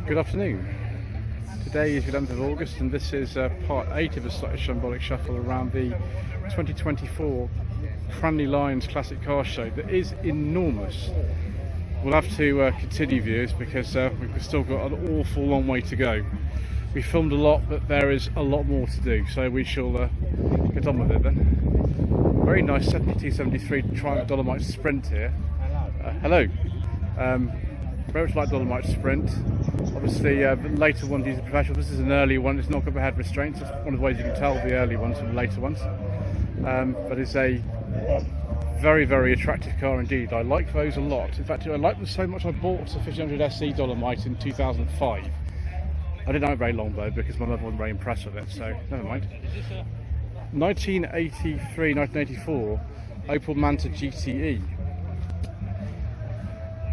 Good afternoon. Today is the 11th of August and this is part 8 of the Slightly Shambolic Shuffle around the 2024 Cranleigh Classic Car Show that is enormous. We'll have to continue viewers because we've still got an awful long way to go. We filmed a lot but there is a lot more to do, so we shall get on with it then. Very nice 72-73 Triumph Dolomite Sprint here. Hello. Very much like Dolomite Sprint. Obviously the later ones use a professional. This is an early one, it's not got the head restraints. That's one of the ways you can tell the early ones from the later ones. But it's a very attractive car indeed. I like those a lot. In fact, I like them so much I bought a 1500 SE Dolomite in 2005. I didn't have it very long though because my mother wasn't very impressed with it, so never mind. 1983-1984 Opel Manta GTE.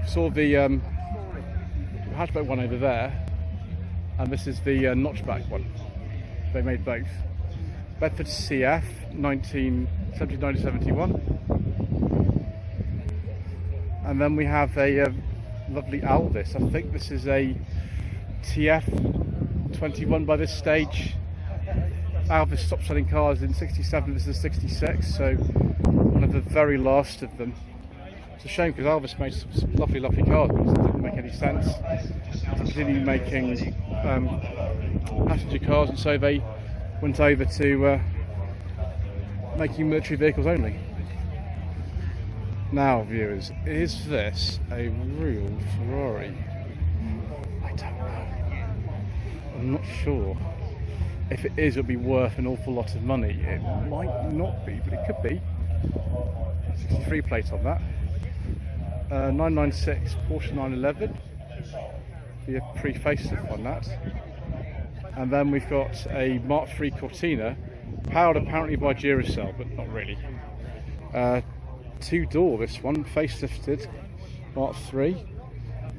Saw the hatchback one over there, and this is the notchback one. They made both. Bedford CF 1970-1971, and then we have a lovely Alvis. I think this is a TF21 by this stage. Alvis stopped selling cars in '67. This is '66, so one of the very last of them. It's a shame because Alvis made some lovely cars, but it didn't make any sense to continue making passenger cars, and so they went over to making military vehicles only. Now viewers, is this a real Ferrari? I don't know. I'm not sure. If it is, it'll be worth an awful lot of money. It might not be, but it could be. 63 plate on that. 996 Porsche 911. Be a pre-facelift on that. And then we've got a Mark III Cortina, powered apparently by Duracell, but not really. Two-door this one, facelifted Mark III.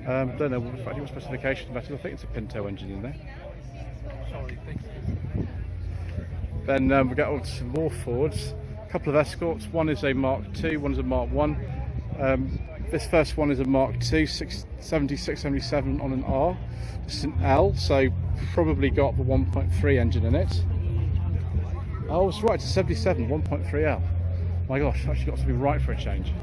Don't know what specification that is. I think it's a Pinto engine in there. Then we get on to some more Fords. A couple of Escorts. One is a Mark II, one is a Mark I. This first one is a Mark II, 76-77 on an R. This is an L, so probably got the 1.3 engine in it. Oh, it's right, it's a 77, 1.3L. My gosh, actually got something right for a change.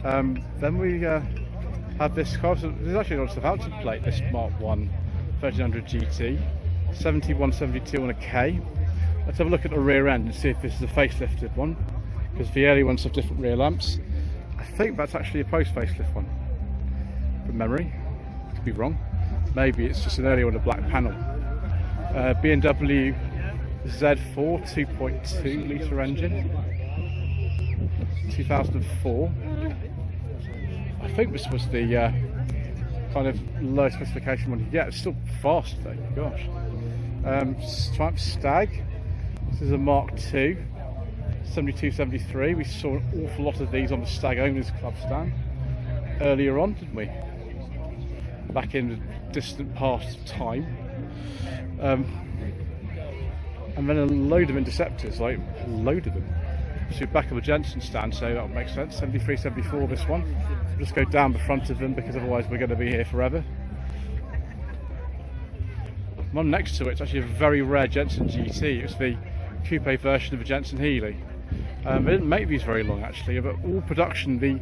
Then we have this car. So there's actually got a Southampton plate, this Mark I 1300 GT, 71-72 on a K. Let's have a look at the rear end and see if this is a facelifted one, because the early ones have different rear lamps. I think that's actually a post-facelift one, from memory. Could be wrong. Maybe it's just an early one with a black panel. BMW Z4 2.2 litre engine, 2004. I think this was the kind of low specification one. Yeah, it's still fast though, gosh. Triumph Stag. This is a Mark II, 72-73. We saw an awful lot of these on the Stag Owners Club stand earlier on, didn't we? Back in the distant past time. And then a load of Interceptors, like a load of them. So back of the Jensen stand, so that would make sense. 73-74 this one. We'll just go down the front of them because otherwise we're going to be here forever. One next to it's actually a very rare Jensen GT. It's the coupe version of a Jensen Healey. They didn't make these very long actually, but all production, the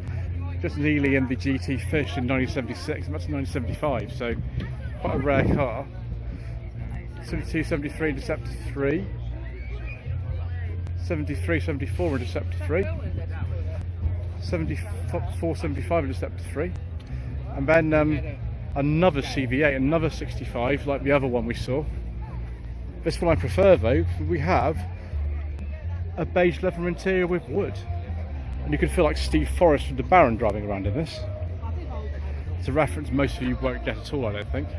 Jensen Healey and the GT finished in 1976 and that's in 1975, so quite a rare car. 72-73 Interceptor 3, 73-74 Interceptor 3, 74-75 Interceptor 3, and then another CV8, another 65 like the other one we saw. This one I prefer though. We have a beige leather interior with wood, and you can feel like Steve Forrest from the Baron driving around in this. It's a reference most of you won't get at all, I don't think.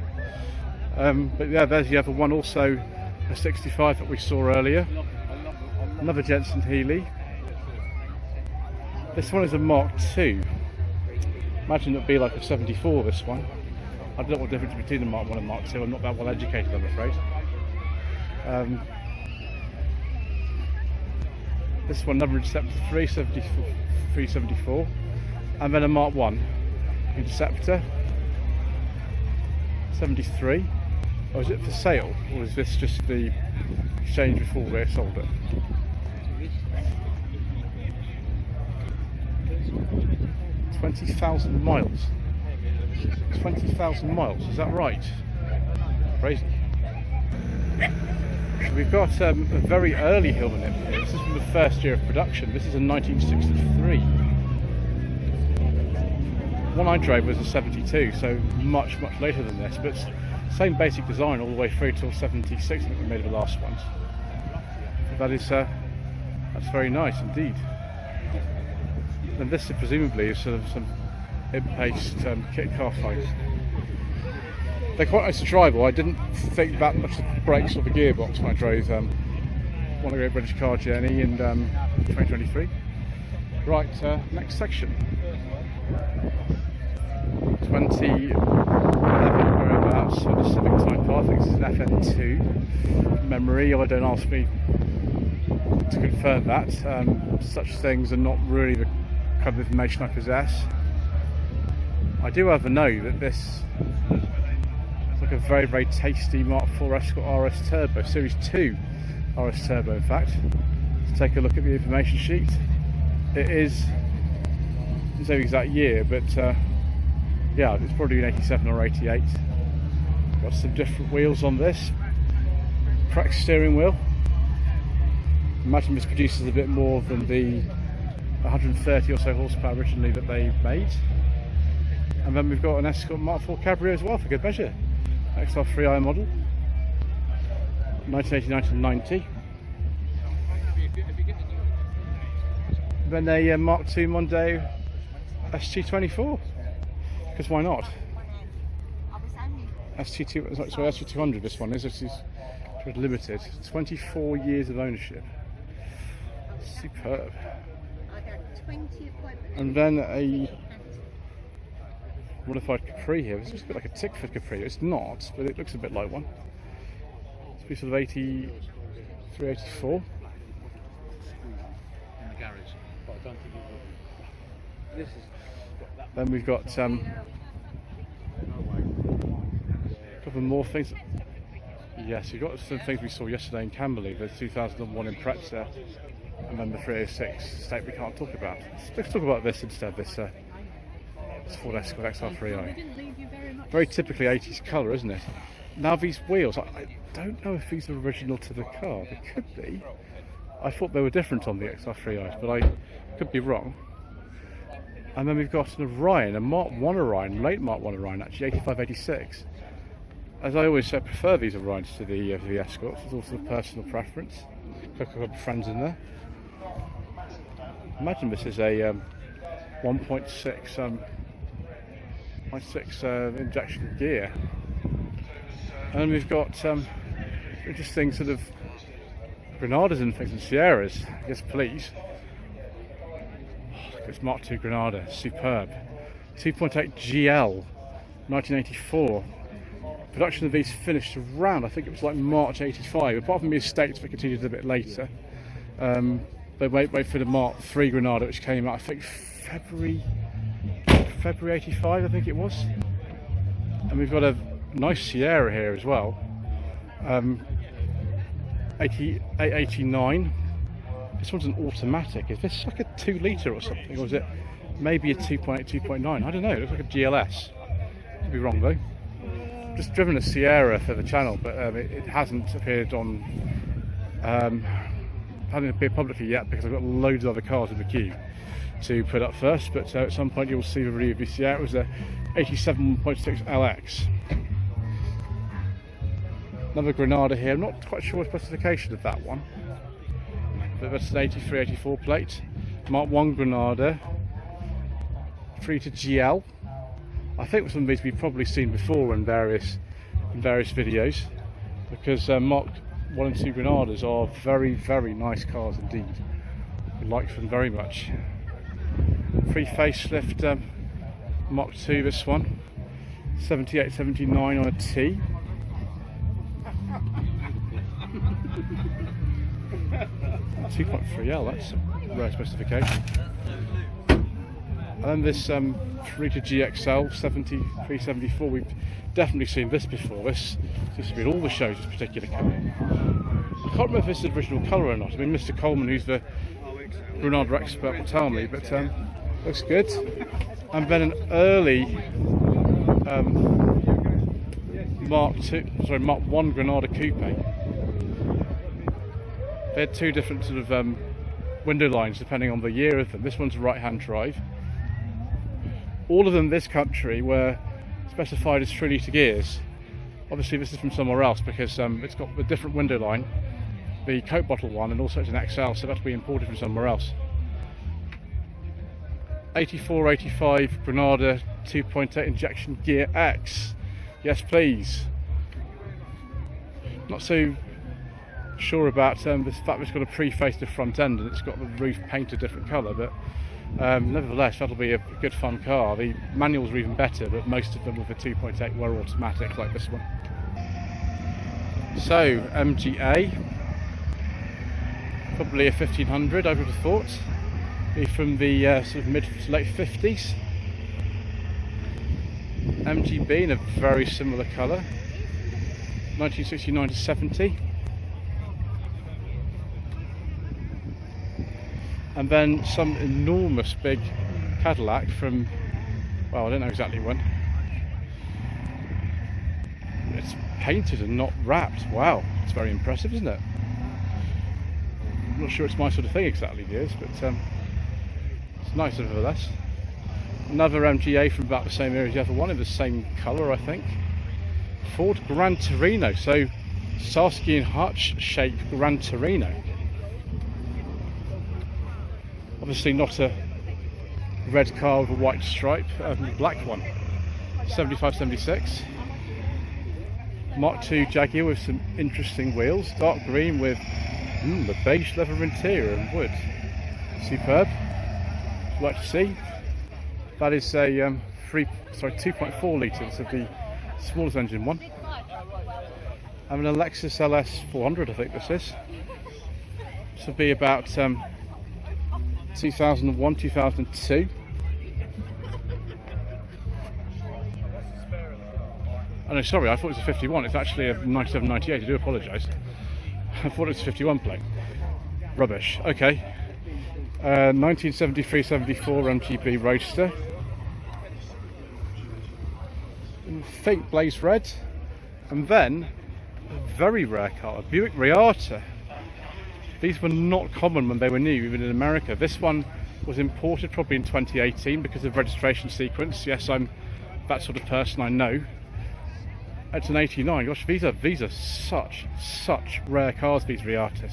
But yeah, there's the other one, also a 65 that we saw earlier. Another Jensen Healey. This one is a Mark II. Imagine it would be like a 74, this one. I don't know what the difference between the Mark I and Mark II. I'm not that well educated, I'm afraid. This one, another Interceptor 374, and then a Mark I Interceptor, 73. Or is it for sale, or is this just the exchange before they sold it? $20,000 miles. 20,000 miles, is that right? Crazy. We've got a very early Hillman and Imp here. This is from the first year of production. This is in 1963. One I drove was a 72, so much later than this, but same basic design all the way through till 76. I think we made the last ones. That is that's very nice indeed. And this presumably is sort of some imp-based kit car fights. They're quite nice to drive. Well, I didn't think that much of the brakes or the gearbox when I drove one of the Great British Car Journey in 2023. Right, next section. 2011 whereabouts, so the Civic Type R. I think this is an FN2 memory. I don't ask me to confirm that. Such things are not really the kind of information I possess. I do however know that this is like a very tasty Mark IV Escort RS Turbo, Series 2 RS Turbo in fact. Let's take a look at the information sheet. It is, there's no exact year, but yeah, it's probably an 87 or 88. Got some different wheels on this. Cracked steering wheel. Imagine this produces a bit more than the 130 or so horsepower originally that they made. And then we've got an Escort Mark IV Capri as well for good measure. XR3i model. 1989 to 90. Then a Mark II Mondeo ST24. Because why not? ST200 this one is. This is limited. 24 years of ownership. Superb. And then a modified Capri here. This looks a bit like a Tickford Capri. It's not, but it looks a bit like one. It's a piece of 83, 84. Then we've got a couple more things. Yes, we've got some things we saw yesterday in Camberley. The 2001 Impreza, and then the 306 state we can't talk about. Let's talk about this instead. This Ford Escort XR3i. Very typically 80s colour, isn't it? Now these wheels, I don't know if these are original to the car. They could be. I thought they were different on the XR3i's, but I could be wrong. And then we've got an Orion, a Mark I Orion, late Mark I Orion, actually 85, 86. As I always say, I prefer these Orions to the Escorts. It's also a personal preference. Got a couple of friends in there. Imagine this is a 1.6 injection gear. And then we've got interesting sort of Granadas and things and Sierras. Yes, please. It's Mark II Granada, superb. 2.8 GL, 1984. Production of these finished around, I think it was like March 85. Apart from the estates, we continued a bit later. They wait for the Mark III Granada, which came out, I think February 85, I think it was. And we've got a nice Sierra here as well. 889. This one's an automatic. Is this like a 2 litre or something, or is it maybe a 2.8, 2.9? I don't know. It looks like a GLS. Could be wrong though. Just driven a Sierra for the channel, but it hasn't appeared on. Hasn't appeared publicly yet because I've got loads of other cars in the queue to put up first. But at some point you'll see the review of the Sierra. It was a 87.6 LX. Another Granada here. I'm not quite sure the specification of that one. But that's an 83, 84 plate. Mark I Granada. 3 to GL. I think some of these we've probably seen before in various videos, because Mark I and II Granadas are very nice cars indeed. I like them very much. Free facelift Mark II, this one. 78, 79 on a T. .3L, that's a rare specification. And then this Rita GXL 7374, we've definitely seen this before. This seems to be in all the shows, this particular colour. I can't remember if it's the original colour or not. I mean, Mr. Coleman, who's the Granada expert, will tell me, but looks good. And then an early Mark 1 Granada Coupe. They had two different sort of window lines depending on the year of them. This one's a right-hand drive. All of them in this country were specified as 3-litre gears. Obviously this is from somewhere else because it's got a different window line, the Coke bottle one, and also it's an XL, so that's to be imported from somewhere else. 84-85 Granada 2.8 injection gear X. Yes please. Not so sure about this fact it's got a pre-faced front end and it's got the roof painted a different colour, but nevertheless that'll be a good fun car. The manuals are even better, but most of them with a 2.8 were automatic like this one. So MGA, probably a 1500 I would have thought, be from the sort of mid to late 50s. MGB in a very similar colour, 1969 to 70. And then some enormous big Cadillac from, well, I don't know exactly when. It's painted and not wrapped. Wow, it's very impressive, isn't it? I'm not sure it's my sort of thing exactly, dears, but it's nice nevertheless. Another MGA from about the same era as the other one, in the same colour, I think. Ford Gran Torino, so Starsky and Hutch shaped Gran Torino. Obviously not a red car with a white stripe, black one. 75-76. Mark II Jaguar with some interesting wheels, dark green with the beige leather interior and wood. Superb. Like to see. That is a 2.4 litres of the smallest engine one. And an Lexus LS 400, I think this is. This will be about 2001, 2002. Oh no, sorry, I thought it was a 51. It's actually a 97, 98. I do apologise. I thought it was a 51 plate. Rubbish. Okay. 1973-74 MGB Roadster. Faint blaze red. And then a very rare car, a Buick Reatta. These were not common when they were new, even in America. This one was imported probably in 2018 because of registration sequence. Yes, I'm that sort of person, I know. It's an 89. Gosh, these are such rare cars, these Reattas,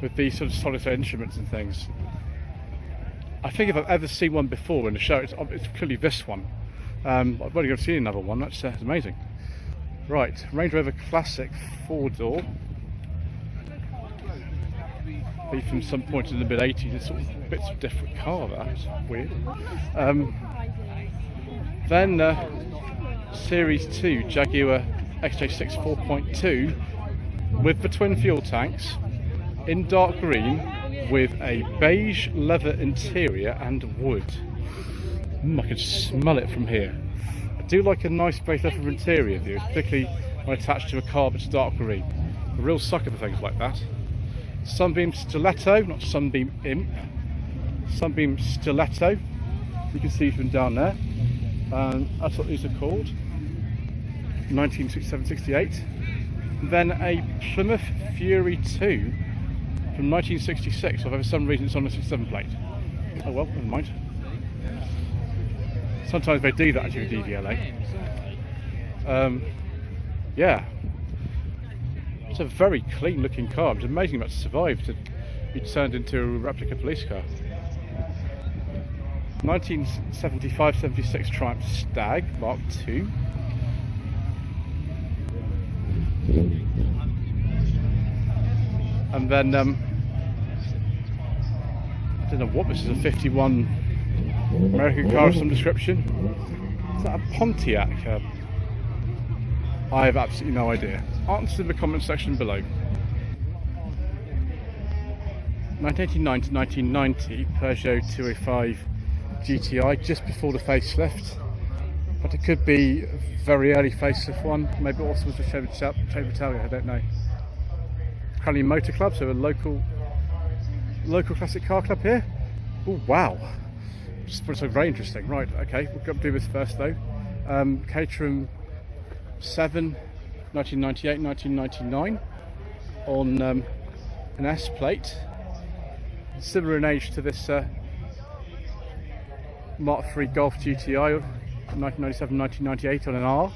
with these sort of solitaire instruments and things. I think if I've ever seen one before in the show, it's clearly this one. I've only got to see another one. That's amazing. Right, Range Rover Classic 4-door. Be from some point in the mid 80s. It's sort of bits of different car. That's weird. Then Series 2 Jaguar XJ6 4.2 with the twin fuel tanks in dark green with a beige leather interior and wood. I can smell it from here. I do like a nice beige leather interior view, particularly when attached to a car that's dark green. A real sucker for things like that. Sunbeam Stiletto, not Sunbeam Imp. Sunbeam Stiletto. You can see from down there. That's what these are called. 1967-68. Then a Plymouth Fury 2 from 1966. Although for some reason it's on a 67 plate. Oh well, never mind. Sometimes they do that actually with DVLA. Yeah. It's a very clean looking car. It's amazing that it survived to be turned into a replica police car. 1975-76 Triumph Stag Mark II. And then I don't know what this is, a 51 American car of some description. Is that a Pontiac? I have absolutely no idea. Answer in the comment section below. 1989 to 1990 Peugeot 205 GTI just before the facelift, but it could be a very early facelift one. Maybe it also was a Chevy Italia, I don't know. Cranleigh Motor Club, so a local classic car club here. Oh wow, just so very interesting. Right, okay, we'll go do this first though. Caterham 7, 1998, 1999 on an S plate, similar in age to this Mark III Golf GTI 1997, 1998 on an R.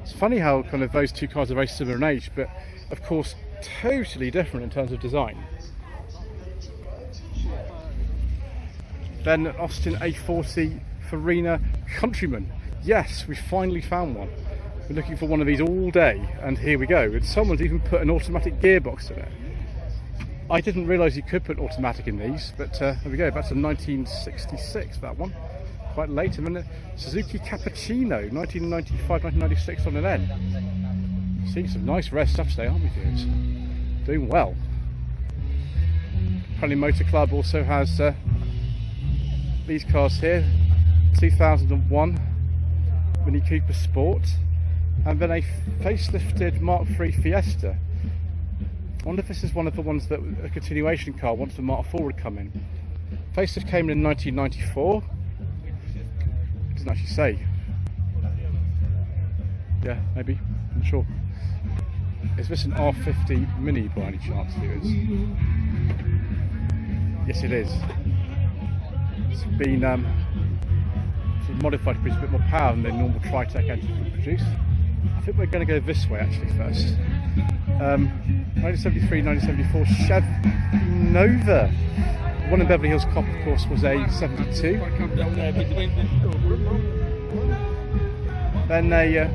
It's funny how kind of those two cars are very similar in age, but of course totally different in terms of design. Then Austin A40 Farina Countryman. Yes, we finally found one. We're looking for one of these all day, and here we go. And someone's even put an automatic gearbox in it. I didn't realise you could put automatic in these, but there we go. That's a 1966, that one. Quite late. And then a Suzuki Cappuccino, 1995, 1996 on an N. Seeing some nice rare stuff today, aren't we, viewers? Doing well. Cranleigh Motor Club also has these cars here. 2001 Mini Cooper Sport, and then a facelifted Mark III Fiesta. I wonder if this is one of the ones that a continuation car once the Mark IV would come in. Facelift came in 1994. It doesn't actually say. Yeah, maybe. I'm not sure. Is this an R50 Mini by any chance, viewers? Yes, it is. It's been modified to produce a bit more power than the normal Tritec engine would produce. I think we're going to go this way actually first. 1973, 1974 Chevy Nova. The one in Beverly Hills Cop, of course, was a 72. Then a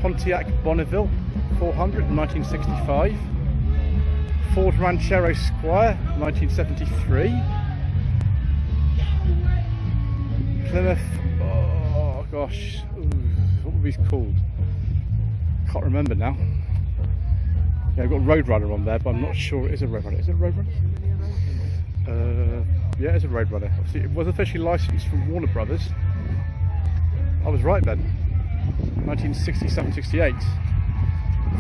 Pontiac Bonneville 400 in 1965. Ford Ranchero Squire 1973. Plymouth, oh gosh, what were these called? Can't remember now. Yeah, I've got Roadrunner on there, but I'm not sure it is a Roadrunner. Is it a Roadrunner? Yeah, it's a Roadrunner. Obviously, it was officially licensed from Warner Brothers. I was right then. 1967-68. I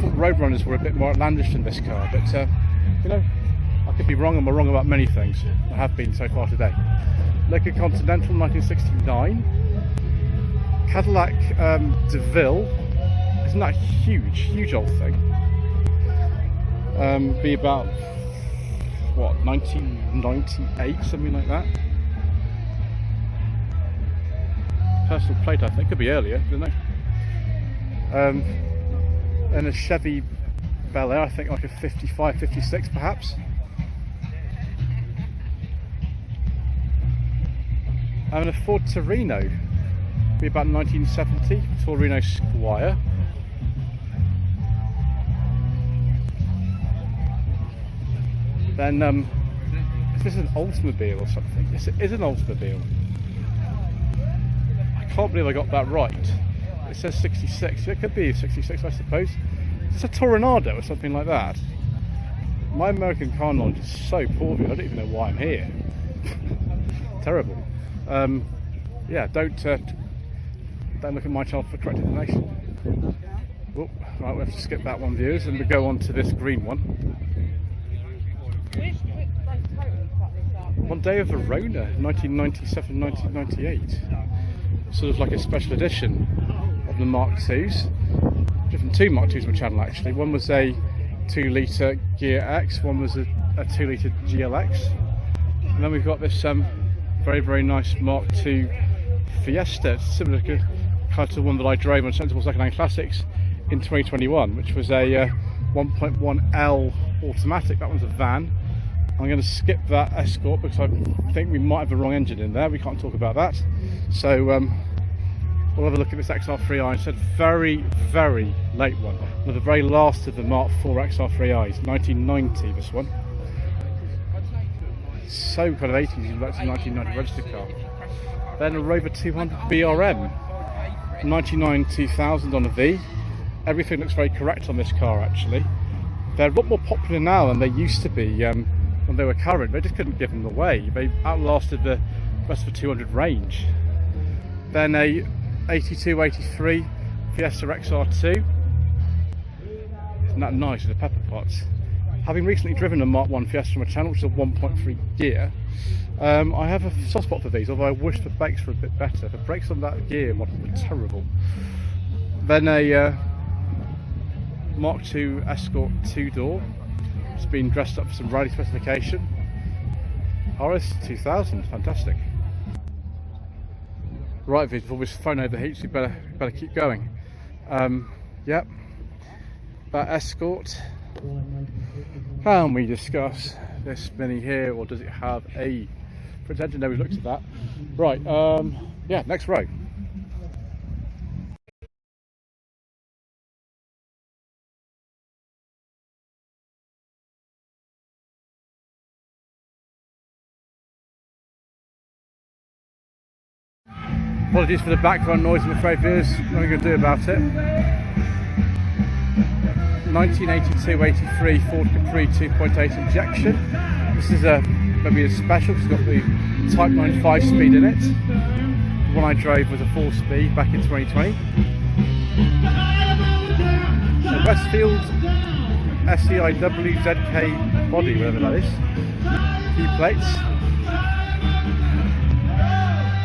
thought Roadrunners were a bit more outlandish than this car, but you know, I could be wrong. I'm wrong about many things. I have been so far today. Lincoln Continental 1969. Cadillac DeVille. Isn't that a huge old thing? Be about what, 1998, something like that. Personal plate, I think, could be earlier, don't know. And a Chevy Bel Air, I think like a 55, 56 perhaps. And a Ford Torino, be about 1970, Torino Squire. Then, is this an Oldsmobile or something? Yes, it is an Oldsmobile. I can't believe I got that right. It says 66, it could be 66 I suppose. It's a Toronado or something like that. My American car knowledge is so poor, I don't even know why I'm here. Terrible. Yeah, don't look at my channel for correct information. Oh, right, we have to skip that one, viewers, and we go on to this green one. Mondeo Verona, 1997-1998. Sort of like a special edition of the Mark IIs. Different two Mark IIs on my channel actually. One was a 2-litre Gear X, one was a 2-litre GLX. And then we've got this very nice Mark II Fiesta. It's similar to the one that I drove on Sensible Secondhand Classics in 2021, which was a 1.1L automatic. That one's a van. I'm going to skip that Escort because I think we might have the wrong engine in there. We can't talk about that. So we'll have a look at this XR3i instead. Very late one. One of the very last of the Mark IV XR3is, 1990 this one. So kind of 80s, even back to 1990 registered car. Then a Rover 200 BRM, 99-2000 on a V. Everything looks very correct on this car actually. They're a lot more popular now than they used to be when they were current. They just couldn't give them away. They outlasted the That's for 200 range. Then a 82-83 Fiesta XR2. Isn't that nice with the pepper pots? Having recently driven a Mark 1 Fiesta on my channel, which is a 1.3 gear, I have a soft spot for these, although I wish the brakes were a bit better. The brakes on that gear model were terrible. Then a Mark 2 Escort 2-door. It's been dressed up for some rally specification. RS 2000, fantastic. Right, Viz, before this phone overheats, you better keep going. Yep, that Escort. Can we discuss this Mini here, or does it have a front engine? No, we looked at that. Right, yeah, next row. Apologies for the background noise, I'm afraid, viewers. Nothing going to do about it. 1982-83 Ford Capri 2.8 injection. This is maybe a special because it's got the Type 9 5-speed in it. The one I drove was a 4-speed back in 2020. The Westfield SEIW ZK body, whatever that is. Key plates.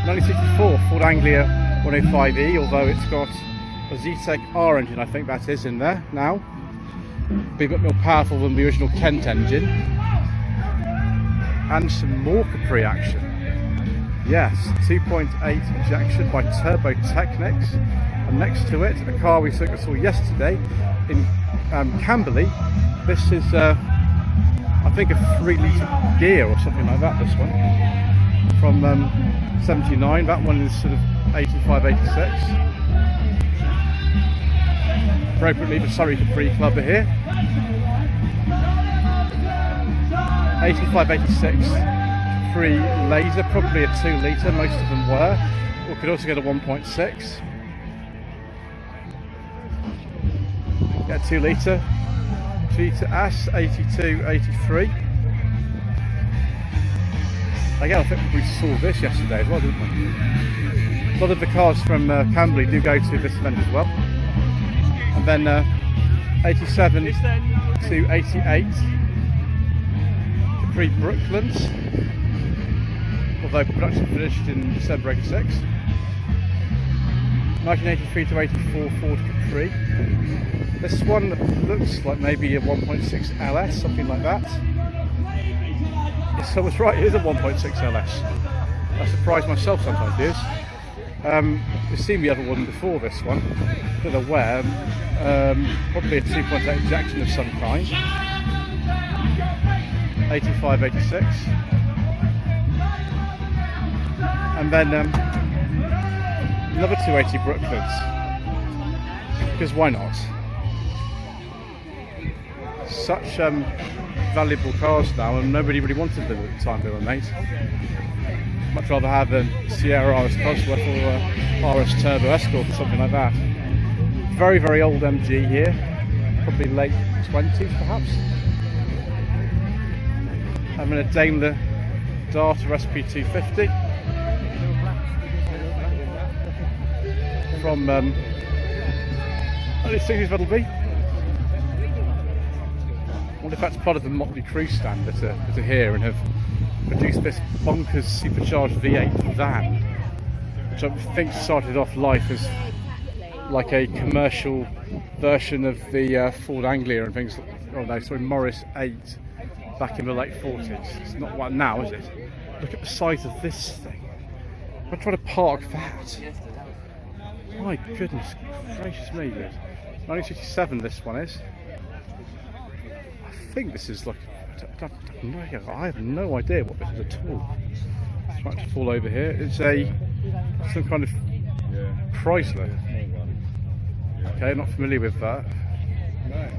1964 Ford Anglia 105E, although it's got a Z-Tech R engine, I think that is in there now. Be a bit more powerful than the original Kent engine. And some more Capri action. Yes, 2.8 injection by Turbo Technics. And next to it, a car we saw yesterday in Camberley. This is, I think, a 3-litre gear or something like that, this one. From 79, that one is sort of 85-86. Appropriately the Surrey Capri Club are here. 85-86 Capri Laser, probably a 2-litre, most of them were. We could also get a 1.6. Get a 2-litre. G2S 82-83. Again, I think we saw this yesterday as well, didn't we? A lot of the cars from Camberley do go to this event as well. And then 87-88 Capri Brooklands, although production finished in December 86. 1983-84 Ford Capri. This one looks like maybe a 1.6 LS, something like that. Yes, I was right, it is a 1.6 LS. I surprise myself sometimes, it is. You've seen the other one before this one. I don't know where. Probably a 2.8 injection of some kind. 85-86. And then another 280 Brooklands. Because why not? Such valuable cars now, and nobody really wanted them at the time they were made. Much rather have a Sierra RS Cosworth or RS Turbo Escort or something like that. Very, very old MG here, probably late 20s perhaps. I'm in a Daimler Data SP250 from early 60s that'll be. I wonder if that's part of the Motley Crue stand that are here and have produced this bonkers supercharged V8 van, which I think started off life as like a commercial version of the Ford Anglia and things. Oh no, sorry, Morris 8 back in the late 40s. It's not one now, is it? Look at the size of this thing. I'm trying to park that. My goodness gracious me, dude. 1967 this one is. I think this is like, I have no idea what this is at all. It's about to fall over here. It's some kind of Chrysler. Okay, not familiar with that.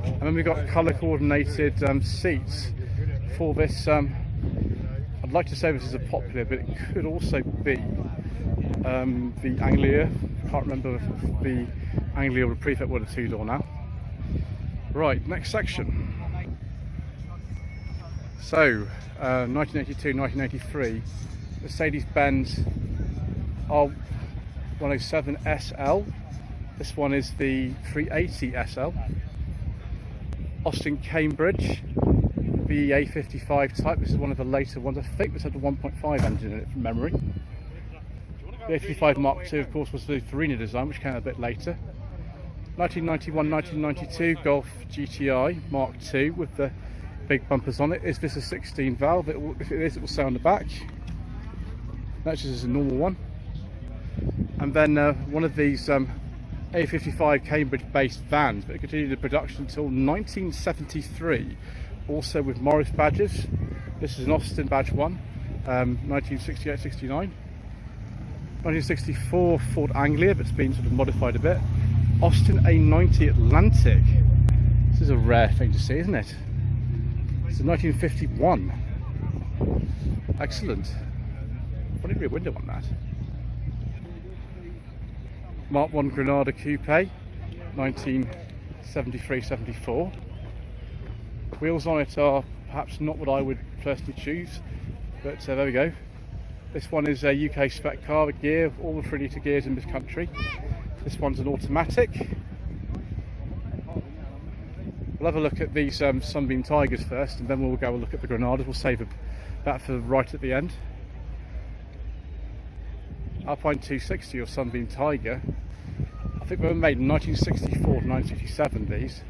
And then we've got colour coordinated seats for this. I'd like to say this is a popular, but it could also be the Anglia. I can't remember if the Anglia or the Prefect were the 2-door now. Right, next section. So, 1982-1983 Mercedes-Benz R107 SL. This one is the 380 SL. Austin Cambridge VA55 type. This is one of the later ones. I think this had the 1.5 engine in it from memory. The A55 Mark II, of course, was the Farina design, which came a bit later. 1991-1992 Golf GTI Mark II with the big bumpers on it. Is this a 16 valve? If it is, it will say on the back. That's just a normal one. And then one of these A55 Cambridge-based vans, but it continued in production until 1973, also with Morris badges. This is an Austin badge 1, 1968-69. 1964 Ford Anglia, but it's been sort of modified a bit. Austin A90 Atlantic. This is a rare thing to see, isn't it? It's a 1951. Excellent. Funny rear window on that. Mark 1 Granada Coupe, 1973-74. Wheels on it are perhaps not what I would personally choose, but there we go. This one is a UK spec car with gear, all the 3 litre gears in this country. This one's an automatic. We'll have a look at these Sunbeam Tigers first, and then we'll go and look at the Granadas. We'll save that for right at the end. Alpine 260 or Sunbeam Tiger. I think they were made in 1964 to 1967, these.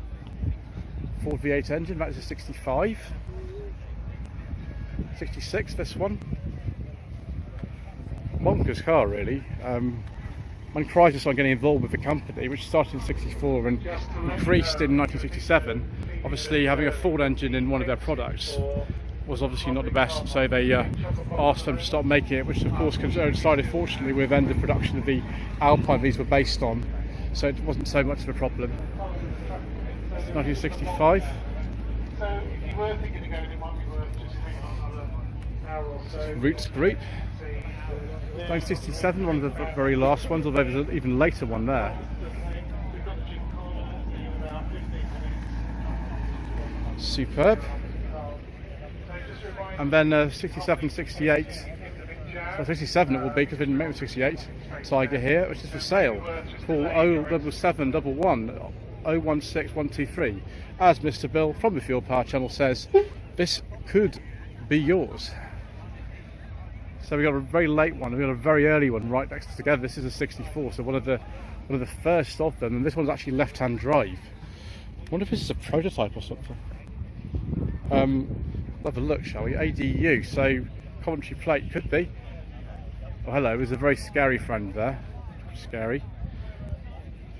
Ford V8 engine, that is a 65. 66, this one. Bonkers car, really. When Chrysler started getting involved with the company, which started in 64 and increased in 1967, obviously having a Ford engine in one of their products was obviously not the best, so they asked them to stop making it, which of course coincided fortunately with end of production of the Alpine these were based on, so it wasn't so much of a problem. 1965. So if you were thinking of going, it might be worth just taking another hour or so. Roots Group. 1967, one of the very last ones, although there's an even later one there. Superb. And then 67, 68. So 67 it will be because we didn't make the 68 Tiger here, which is for sale. Call 07711 016123. As Mr. Bill from the Fuel Power channel says, this could be yours. So we got a very late one, we got a very early one right next to together. This is a 64, so one of the first of them, and this one's actually left-hand drive. I wonder if this is a prototype or something. Have a look, shall we? ADU, so Coventry plate, could be. Oh hello, there's a very scary friend there. Scary.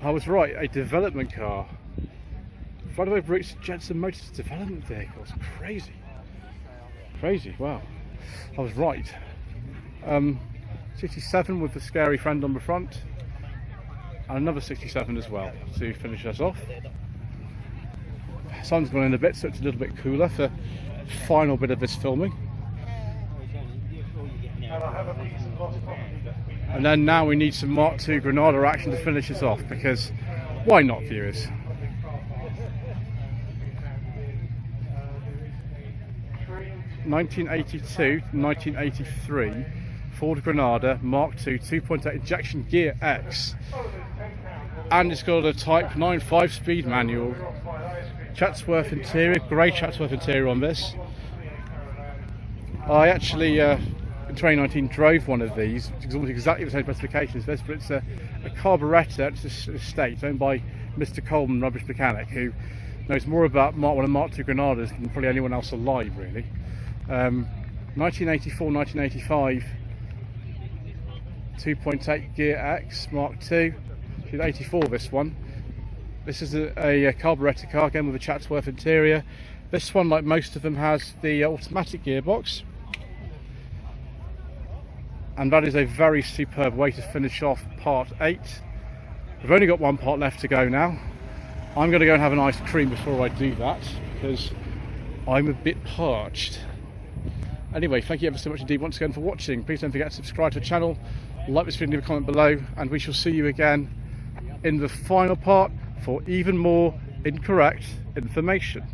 I was right, a development car. Right away routes Jensen Motors development vehicles. Crazy. Crazy, wow. I was right. 67 with the scary friend on the front, and another 67 as well to finish us off. Sun's gone in a bit, so it's a little bit cooler for the final bit of this filming. And then now we need some Mark II Granada action to finish us off, because why not, viewers? (1982–1983) Ford Granada Mark II 2.8 injection gear X, and it's got a Type 9 5-speed manual. Chatsworth interior, grey Chatsworth interior on this. I actually in 2019 drove one of these, which is almost exactly the same specifications as this, but it's a carburettor. It's an estate owned by Mr. Coleman, rubbish mechanic, who knows more about Mark I and Mark II Granadas than probably anyone else alive, really. 1984-1985 2.8 gear X Mark II. She's 84, this one. This is a carburettor car, again with a Chatsworth interior. This one, like most of them, has the automatic gearbox, and that is a very superb way to finish off part 8. We've only got one part left to go now. I'm going to go and have an ice cream before I do that, because I'm a bit parched. Anyway, thank you ever so much indeed once again for watching. Please don't forget to subscribe to the channel, like this video, leave a comment below, and we shall see you again in the final part for even more incorrect information.